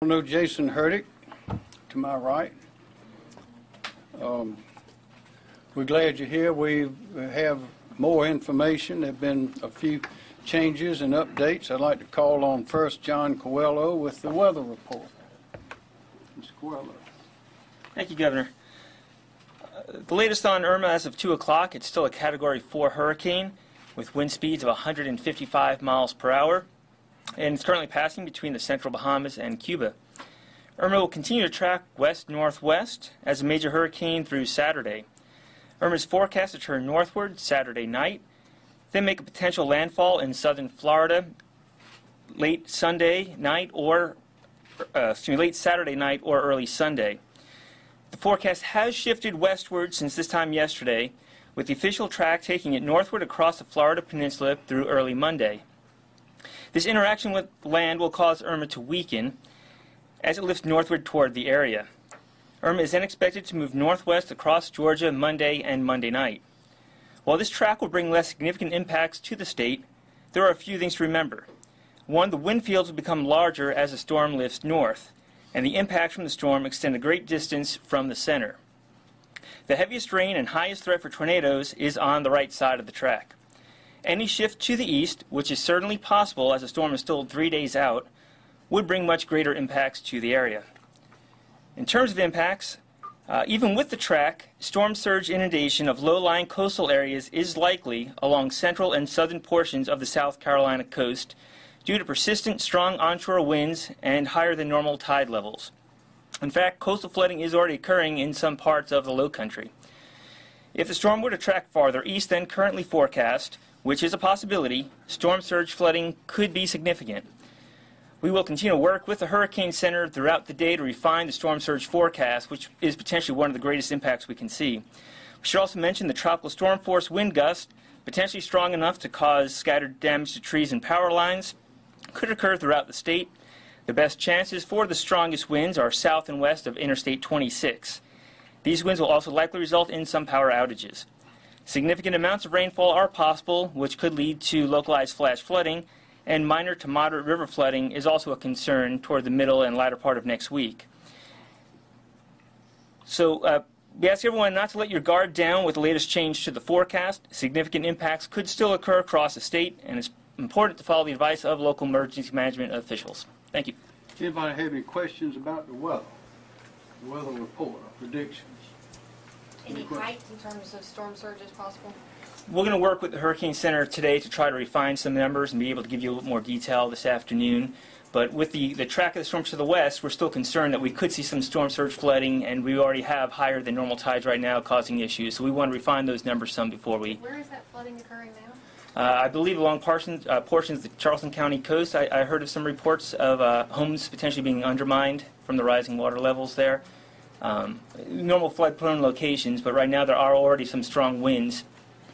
No, Jason Herdick to my right. We're glad you're here. We have more information. There have been a few changes and updates. I'd like to call on first John Coelho with the weather report. Mr. Coelho. Thank you, Governor. The latest on Irma as of 2 o'clock, it's still a Category 4 hurricane with wind speeds of 155 miles per hour. And it's currently passing between the central Bahamas and Cuba. Irma will continue to track west-northwest as a major hurricane through Saturday. Irma is forecast to turn northward Saturday night, then make a potential landfall in southern Florida late Saturday night or early Sunday. The forecast has shifted westward since this time yesterday, with the official track taking it northward across the Florida Peninsula through early Monday. This interaction with land will cause Irma to weaken as it lifts northward toward the area. Irma is then expected to move northwest across Georgia Monday and Monday night. While this track will bring less significant impacts to the state, there are a few things to remember. One, the wind fields will become larger as the storm lifts north, and the impacts from the storm extend a great distance from the center. The heaviest rain and highest threat for tornadoes is on the right side of the track. Any shift to the east, which is certainly possible as the storm is still 3 days out, would bring much greater impacts to the area. In terms of impacts, even with the track, storm surge inundation of low-lying coastal areas is likely along central and southern portions of the South Carolina coast due to persistent strong onshore winds and higher than normal tide levels. In fact, coastal flooding is already occurring in some parts of the low country. If the storm were to track farther east than currently forecast, which is a possibility, storm surge flooding could be significant. We will continue to work with the Hurricane Center throughout the day to refine the storm surge forecast, which is potentially one of the greatest impacts we can see. We should also mention the tropical storm force wind gust, potentially strong enough to cause scattered damage to trees and power lines, could occur throughout the state. The best chances for the strongest winds are south and west of Interstate 26. These winds will also likely result in some power outages. Significant amounts of rainfall are possible, which could lead to localized flash flooding, and minor to moderate river flooding is also a concern toward the middle and latter part of next week. So we ask everyone not to let your guard down with the latest change to the forecast. Significant impacts could still occur across the state, and it's important to follow the advice of local emergency management officials. Thank you. Anybody have any questions about the weather report or predictions? Any height in terms of storm surges possible? We're going to work with the Hurricane Center today to try to refine some numbers and be able to give you a little more detail this afternoon. But with the track of the storms to the west, we're still concerned that we could see some storm surge flooding, and we already have higher than normal tides right now causing issues. So we want to refine those numbers some before we... Where is that flooding occurring now? I believe along portions of the Charleston County coast. I heard of some reports of homes potentially being undermined from the rising water levels there. Normal flood-prone locations, but right now there are already some strong winds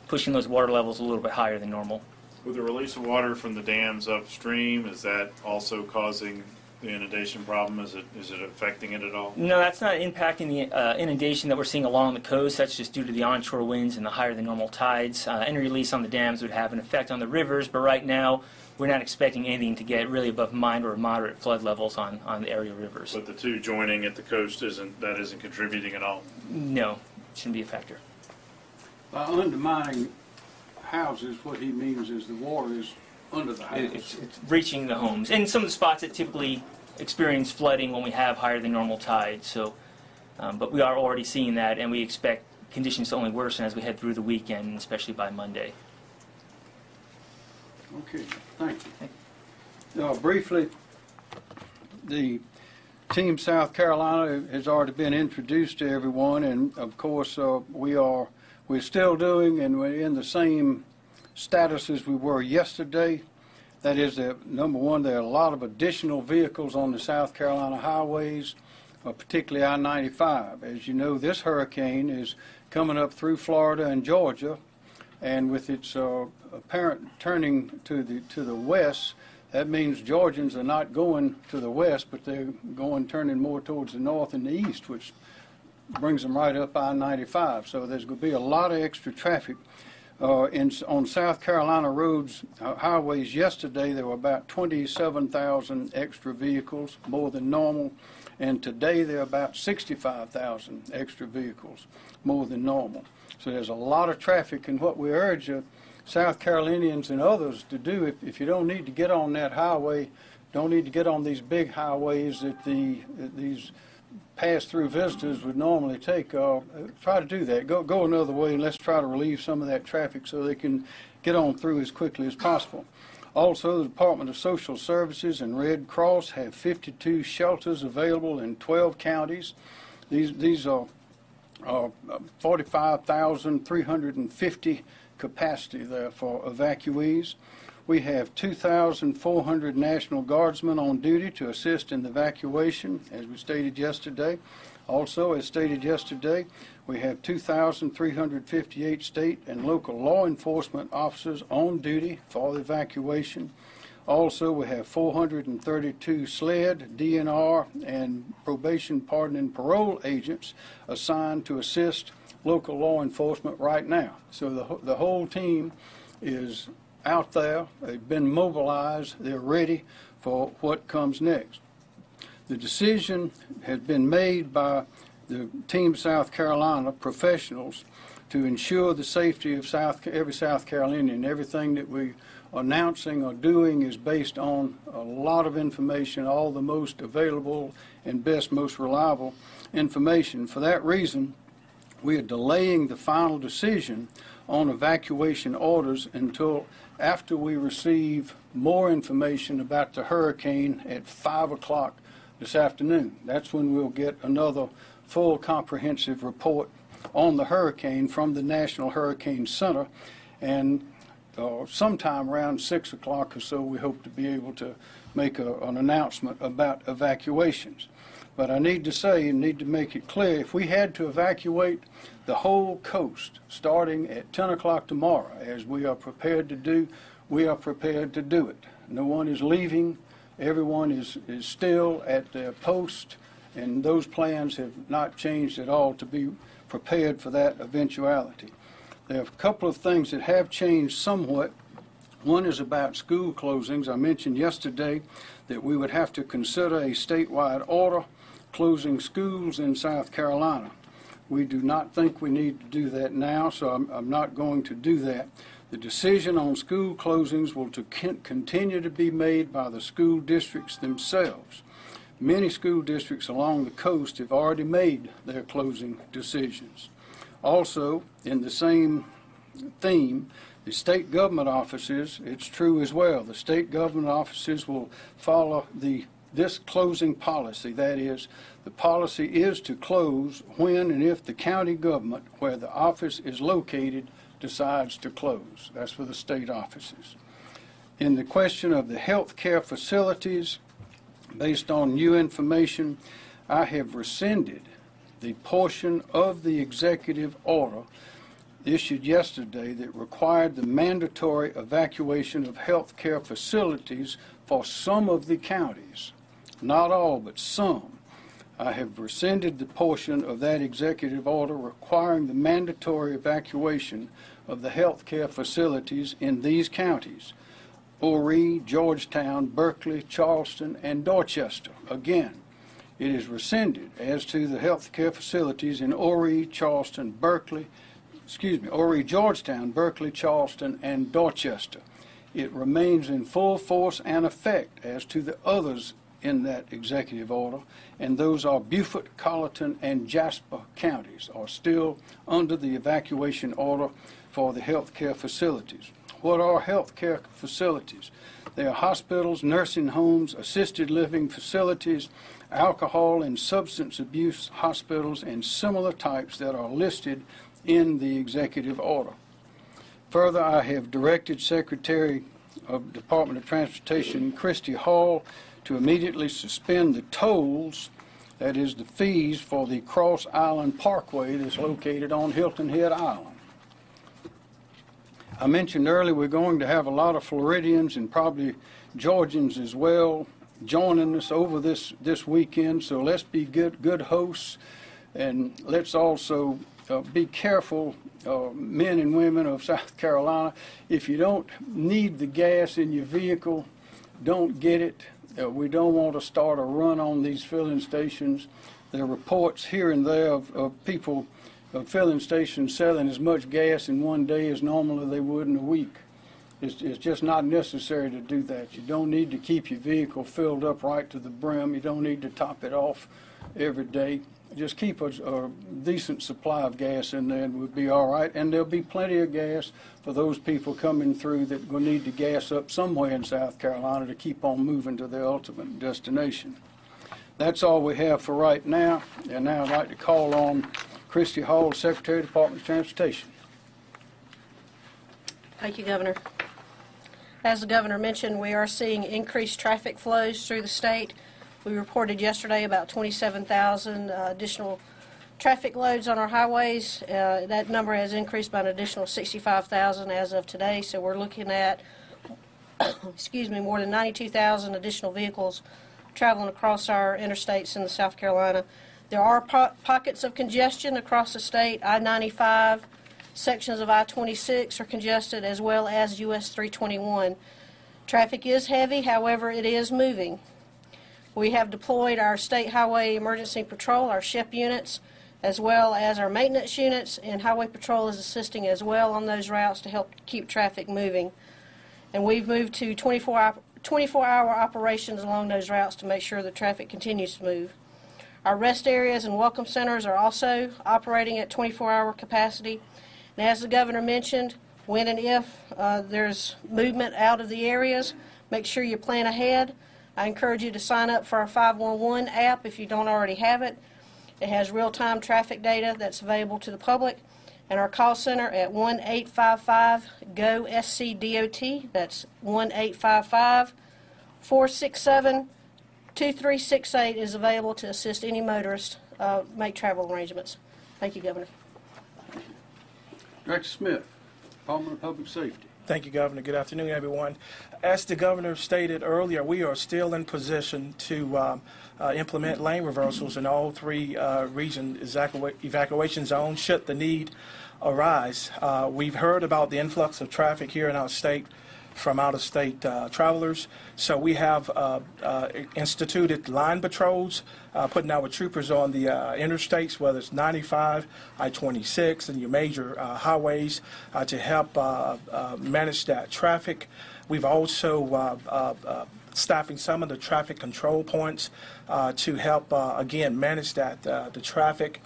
pushing those water levels a little bit higher than normal. With the release of water from the dams upstream, is that also causing the inundation problem? Is it affecting it at all? No, that's not impacting the inundation that we're seeing along the coast. That's just due to the onshore winds and the higher than normal tides. Any release on the dams would have an effect on the rivers, but right now we're not expecting anything to get really above minor or moderate flood levels on the area rivers. But the two joining at the coast isn't contributing at all? No, it shouldn't be a factor. By undermining houses, what he means is the water is under the house. It's reaching the homes. And some of the spots that typically experience flooding when we have higher than normal tides. So, but we are already seeing that, and we expect conditions to only worsen as we head through the weekend, especially by Monday. Okay, thank you. Briefly, the Team South Carolina has already been introduced to everyone, and of course we're still doing, and we're in the same status as we were yesterday. That is that, number one, there are a lot of additional vehicles on the South Carolina highways, particularly I-95. As you know, this hurricane is coming up through Florida and Georgia, and with its apparent turning to the west, that means Georgians are not going to the west, but they're turning more towards the north and the east, which brings them right up I-95. So there's going to be a lot of extra traffic On South Carolina roads, highways yesterday, there were about 27,000 extra vehicles, more than normal. And today there are about 65,000 extra vehicles, more than normal. So there's a lot of traffic, and what we urge South Carolinians and others to do, if you don't need to get on that highway, don't need to get on these big highways that these pass-through visitors would normally take, try to do that. Go another way, and let's try to relieve some of that traffic so they can get on through as quickly as possible. Also, the Department of Social Services and Red Cross have 52 shelters available in 12 counties. These are 45,350 capacity there for evacuees. We have 2,400 National Guardsmen on duty to assist in the evacuation, as we stated yesterday. Also, as stated yesterday, we have 2,358 state and local law enforcement officers on duty for the evacuation. Also, we have 432 SLED, DNR, and probation, pardon, and parole agents assigned to assist local law enforcement right now. So the whole team is out there. They've been mobilized. They're ready for what comes next. The decision has been made by the Team South Carolina professionals to ensure the safety of every South Carolinian. Everything that we are announcing or doing is based on a lot of information, all the most available and best, most reliable information. For that reason, we are delaying the final decision on evacuation orders until after we receive more information about the hurricane at 5 o'clock this afternoon. That's when we'll get another full comprehensive report on the hurricane from the National Hurricane Center, and sometime around 6 o'clock or so we hope to be able to make an announcement about evacuations. But I need to say and need to make it clear, if we had to evacuate the whole coast starting at 10 o'clock tomorrow, as we are prepared to do, we are prepared to do it. No one is leaving. Everyone is still at their post, and those plans have not changed at all to be prepared for that eventuality. There are a couple of things that have changed somewhat. One is about school closings. I mentioned yesterday that we would have to consider a statewide order closing schools in South Carolina. We do not think we need to do that now, so I'm not going to do that. The decision on school closings will continue to be made by the school districts themselves. Many school districts along the coast have already made their closing decisions. Also, in the same theme, the state government offices, it's true as well, the state government offices will follow this closing policy. That is, the policy is to close when and if the county government, where the office is located, decides to close. That's for the state offices. In the question of the health care facilities, based on new information, I have rescinded the portion of the executive order issued yesterday that required the mandatory evacuation of health care facilities for some of the counties. Not all, but some. I have rescinded the portion of that executive order requiring the mandatory evacuation of the health care facilities in these counties: Horry, Georgetown, Berkeley, Charleston, and Dorchester. Again, it is rescinded as to the health care facilities in Horry, Georgetown, Berkeley, Charleston, and Dorchester. It remains in full force and effect as to the others in that executive order, and those are Beaufort, Colleton, and Jasper counties are still under the evacuation order for the health care facilities. What are health care facilities? They are hospitals, nursing homes, assisted living facilities, alcohol and substance abuse hospitals, and similar types that are listed in the executive order. Further, I have directed Secretary of Department of Transportation Christy Hall to immediately suspend the tolls, that is the fees for the Cross Island Parkway that's located on Hilton Head Island. I mentioned earlier we're going to have a lot of Floridians and probably Georgians as well joining us over this weekend, so let's be good hosts, and let's also be careful, men and women of South Carolina. If you don't need the gas in your vehicle, don't get it. We don't want to start a run on these filling stations. There are reports here and there of people, filling stations selling as much gas in one day as normally they would in a week. It's just not necessary to do that. You don't need to keep your vehicle filled up right to the brim. You don't need to top it off every day. Just keep a decent supply of gas in there and we'll be all right. And there'll be plenty of gas for those people coming through that will need to gas up somewhere in South Carolina to keep on moving to their ultimate destination. That's all we have for right now. And now I'd like to call on Christy Hall, Secretary of the Department of Transportation. Thank you, Governor. As the Governor mentioned, we are seeing increased traffic flows through the state. We reported yesterday about 27,000 additional traffic loads on our highways. That number has increased by an additional 65,000 as of today, so we're looking at more than 92,000 additional vehicles traveling across our interstates in the South Carolina. There are pockets of congestion across the state. I-95, sections of I-26 are congested, as well as US 321. Traffic is heavy, however, it is moving. We have deployed our State Highway Emergency Patrol, our SHIP units, as well as our maintenance units, and Highway Patrol is assisting as well on those routes to help keep traffic moving. And we've moved to 24-hour operations along those routes to make sure the traffic continues to move. Our rest areas and welcome centers are also operating at 24-hour capacity. And as the Governor mentioned, when and if there's movement out of the areas, make sure you plan ahead. I encourage you to sign up for our 511 app if you don't already have it. It has real-time traffic data that's available to the public. And our call center at 1-855-GO-SC-DOT. That's 1-855-467-2368 is available to assist any motorist make travel arrangements. Thank you, Governor. Director Smith, Department of Public Safety. Thank you, Governor. Good afternoon, everyone. As the Governor stated earlier, we are still in position to implement lane reversals in all three region evacuation zones should the need arise. We've heard about the influx of traffic here in our state from out-of-state travelers, so we have instituted line patrols, putting our troopers on the interstates, whether it's 95, I-26, and your major highways to help manage that traffic. We've also staffing some of the traffic control points to help, again, manage the traffic.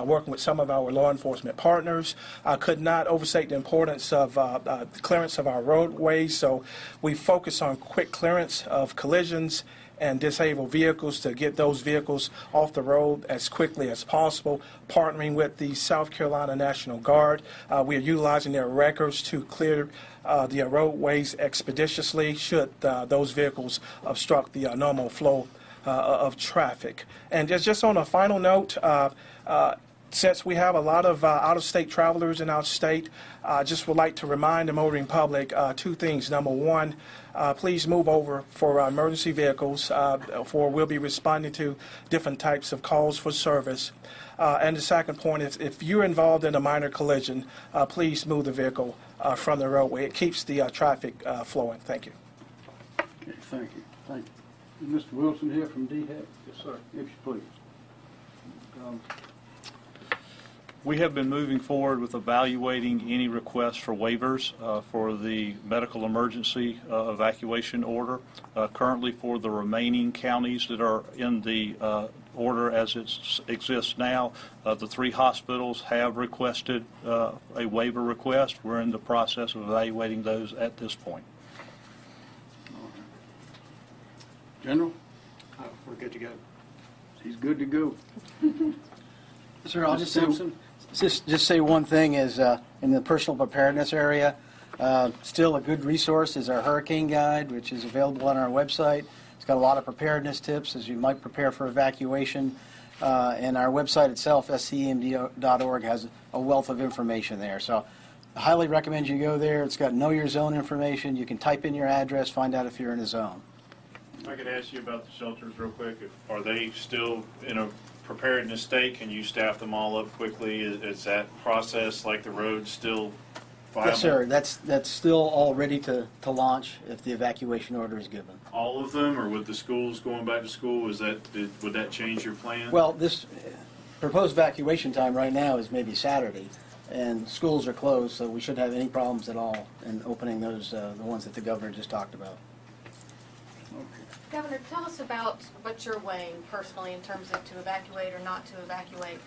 Working with some of our law enforcement partners. I could not overstate the importance of the clearance of our roadways, so we focus on quick clearance of collisions and disabled vehicles to get those vehicles off the road as quickly as possible, partnering with the South Carolina National Guard. We are utilizing their records to clear the roadways expeditiously should those vehicles obstruct the normal flow of traffic. And just on a final note, since we have a lot of out-of-state travelers in our state, I just would like to remind the motoring public two things. Number one, please move over for emergency vehicles, for we'll be responding to different types of calls for service. And the second point is if you're involved in a minor collision, please move the vehicle from the roadway. It keeps the traffic flowing. Thank you. Okay, thank you. Thank you. Mr. Wilson here from DHEC. Yes, sir. If you please. We have been moving forward with evaluating any requests for waivers for the medical emergency evacuation order. Currently, for the remaining counties that are in the order as it exists now, the three hospitals have requested a waiver request. We're in the process of evaluating those at this point. General? We're good to go. He's good to go. Sir, I'll Simpson? just say one thing is in the personal preparedness area, still a good resource is our hurricane guide, which is available on our website. It's got a lot of preparedness tips as you might prepare for evacuation. And our website itself, scemd.org, has a wealth of information there. So I highly recommend you go there. It's got know your zone information. You can type in your address, find out if you're in a zone. If I could ask you about the shelters real quick. Are they still in a preparedness state, can you staff them all up quickly? Is that process, like the road, still viable? Yes, sir. That's still all ready to launch if the evacuation order is given. All of them, or with the schools going back to school, would that change your plan? Well, this proposed evacuation time right now is maybe Saturday, and schools are closed, so we shouldn't have any problems at all in opening those, the ones that the governor just talked about. Governor, tell us about what you're weighing personally in terms of to evacuate or not to evacuate.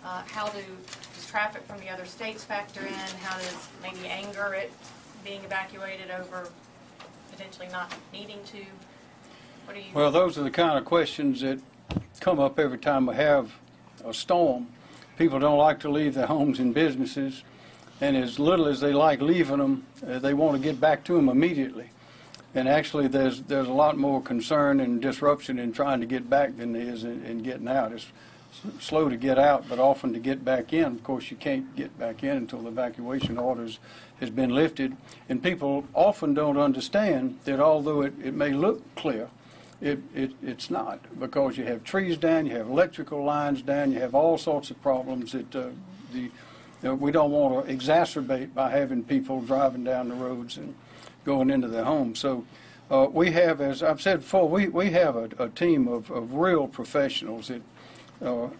How does traffic from the other states factor in? How does maybe anger at being evacuated over potentially not needing to? What do you? Well, those are the kind of questions that come up every time we have a storm. People don't like to leave their homes and businesses, and as little as they like leaving them, they want to get back to them immediately. And actually, there's a lot more concern and disruption in trying to get back than there is in getting out. It's slow to get out, but often to get back in. Of course, you can't get back in until the evacuation orders has been lifted. And people often don't understand that although it may look clear, it's not, because you have trees down, you have electrical lines down, you have all sorts of problems that we don't want to exacerbate by having people driving down the roads and going into their homes. So we have, as I've said before, we have a team of real professionals that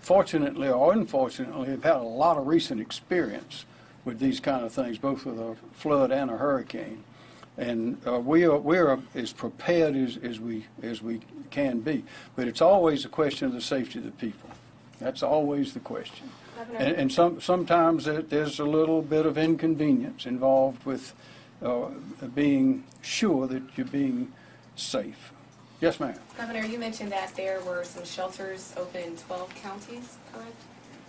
fortunately or unfortunately have had a lot of recent experience with these kind of things, both with a flood and a hurricane. And we are as prepared as we can be. But it's always a question of the safety of the people. That's always the question. And sometimes there's a little bit of inconvenience involved with being sure that you're being safe. Yes, ma'am. Governor, you mentioned that there were some shelters open in 12 counties, correct?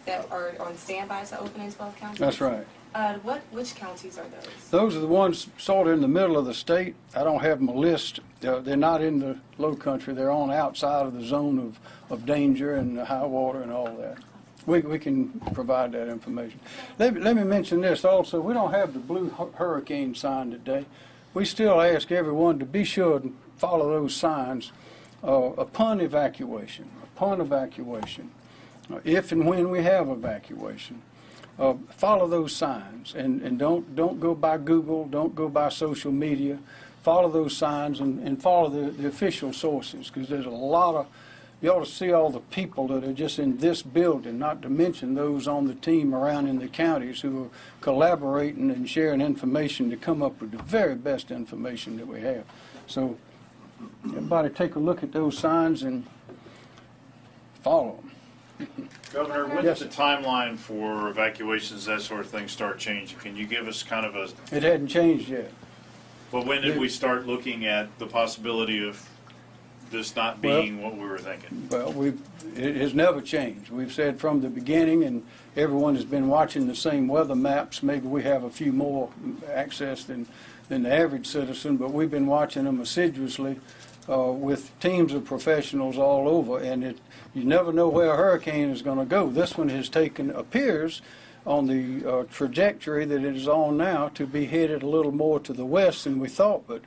That are on standby to open in 12 counties? That's right. Which counties are those? Those are the ones sort of in the middle of the state. I don't have them a list. They're not in the low country. They're on outside of the zone of danger and the high water and all that. We can provide that information. Let me mention this also. We don't have the blue hurricane sign today. We still ask everyone to be sure to follow those signs upon evacuation. Upon evacuation. If and when we have evacuation. Follow those signs and don't go by Google, don't go by social media. Follow those signs and follow the official sources, because there's a lot of, you ought to see all the people that are just in this building, not to mention those on the team around in the counties who are collaborating and sharing information to come up with the very best information that we have. So everybody take a look at those signs and follow them. Governor, when does the timeline for evacuations, that sort of thing, start changing? Can you give us kind of a... It hadn't changed yet. Well, when did we start looking at the possibility of this not being what we were thinking? Well, it has never changed. We've said from the beginning, and everyone has been watching the same weather maps. Maybe we have a few more access than the average citizen, but we've been watching them assiduously with teams of professionals all over, and you never know where a hurricane is going to go. This one appears on the trajectory that it is on now to be headed a little more to the west than we thought, but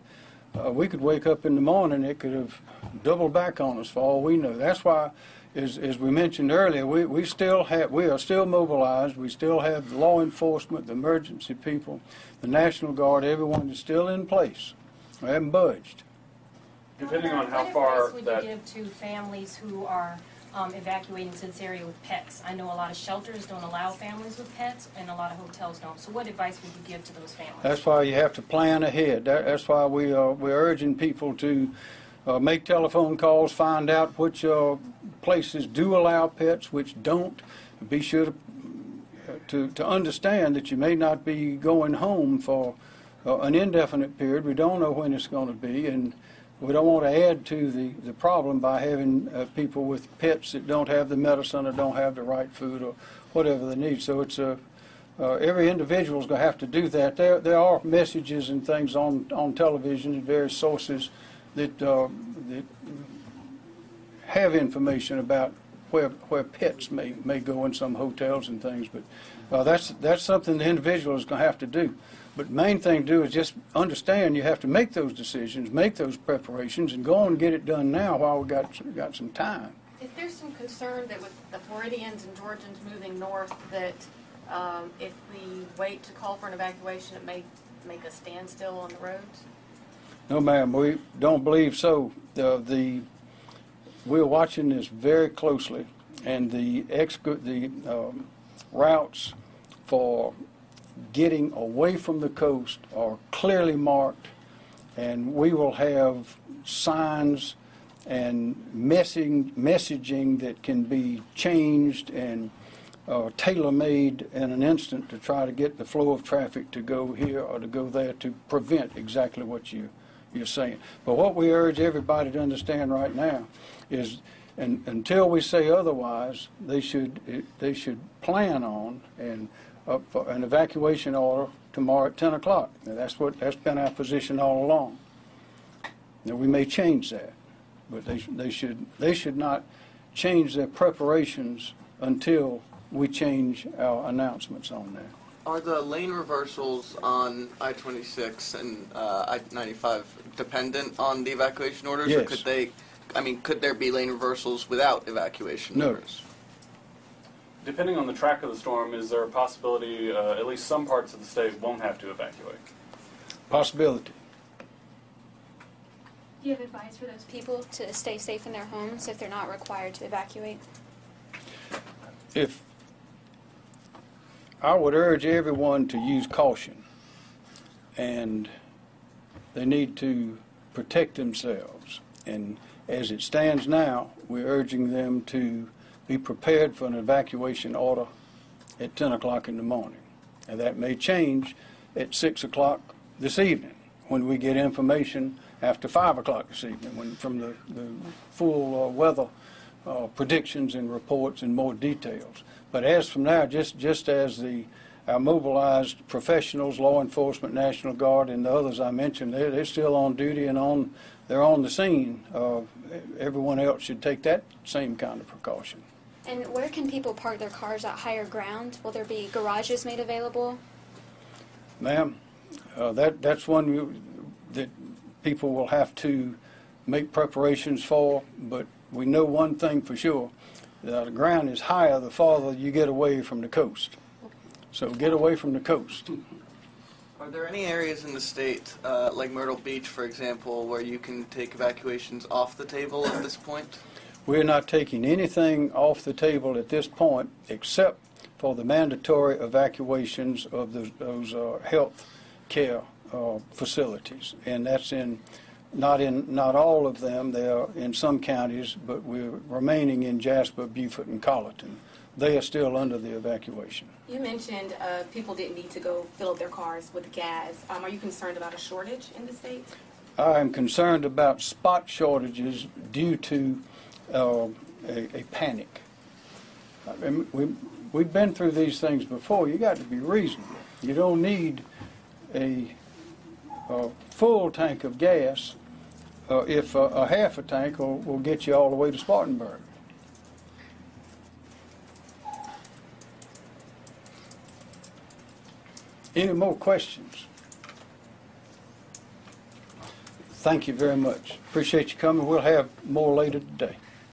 we could wake up in the morning, it could have doubled back on us for all we know. That's why, as we mentioned earlier, we are still mobilized. We still have the law enforcement, the emergency people, the National Guard. Everyone is still in place. We haven't budged. Depending on how What far advice would that... you give to families who are evacuating to this area with pets? I know a lot of shelters don't allow families with pets, and a lot of hotels don't. So what advice would you give to those families? That's why you have to plan ahead. That's why we're urging people to make telephone calls, find out which places do allow pets, which don't. Be sure to understand that you may not be going home for an indefinite period. We don't know when it's going to be, and we don't want to add to the problem by having people with pets that don't have the medicine or don't have the right food or whatever they need. So it's every individual is going to have to do that. There are messages and things on television and various sources that have information about where pets may go in some hotels and things. But that's something the individual is going to have to do. But the main thing to do is just understand you have to make those decisions, make those preparations, and go on and get it done now while we got some time. If There's some concern that with the Floridians and Georgians moving north, that if we wait to call for an evacuation, it may make a standstill on the roads. No, ma'am, we don't believe so. We're watching this very closely, and the routes for getting away from the coast are clearly marked, and we will have signs and messaging that can be changed and tailor-made in an instant to try to get the flow of traffic to go here or to go there to prevent exactly what you're saying. But what we urge everybody to understand right now is, and until we say otherwise, they should plan on an evacuation order tomorrow at 10 o'clock. Now, that's been our position all along. Now, we may change that, but they should not change their preparations until we change our announcements on that. Are the lane reversals on I-26 and I-95 dependent on the evacuation orders? Yes. Or could there be lane reversals without evacuation orders? Depending on the track of the storm, is there a possibility at least some parts of the state won't have to evacuate? Possibility. Do you have advice for those people to stay safe in their homes if they're not required to evacuate? If I would urge everyone to use caution, and they need to protect themselves. And as it stands now, we're urging them to be prepared for an evacuation order at 10 o'clock in the morning. And that may change at 6 o'clock this evening when we get information after 5 o'clock this evening from the full weather predictions and reports and more details. But as from now, just as our mobilized professionals, law enforcement, National Guard, and the others I mentioned, they're still on duty and they're on the scene. Everyone else should take that same kind of precaution. And where can people park their cars at higher ground? Will there be garages made available? Ma'am, that's one that people will have to make preparations for, but we know one thing for sure. The ground is higher the farther you get away from the coast. So get away from the coast. Are there any areas in the state, like Myrtle Beach, for example, where you can take evacuations off the table at this point? We're not taking anything off the table at this point except for the mandatory evacuations of those health care facilities. And that's not all of them. They are in some counties, but we're remaining in Jasper, Beaufort, and Colleton. They are still under the evacuation. You mentioned people didn't need to go fill up their cars with gas. Are you concerned about a shortage in the state? I am concerned about spot shortages due to a panic. We've been through these things before. You got to be reasonable. You don't need a full tank of gas if a half a tank will get you all the way to Spartanburg. Any more questions? Thank you very much. Appreciate you coming. We'll have more later today.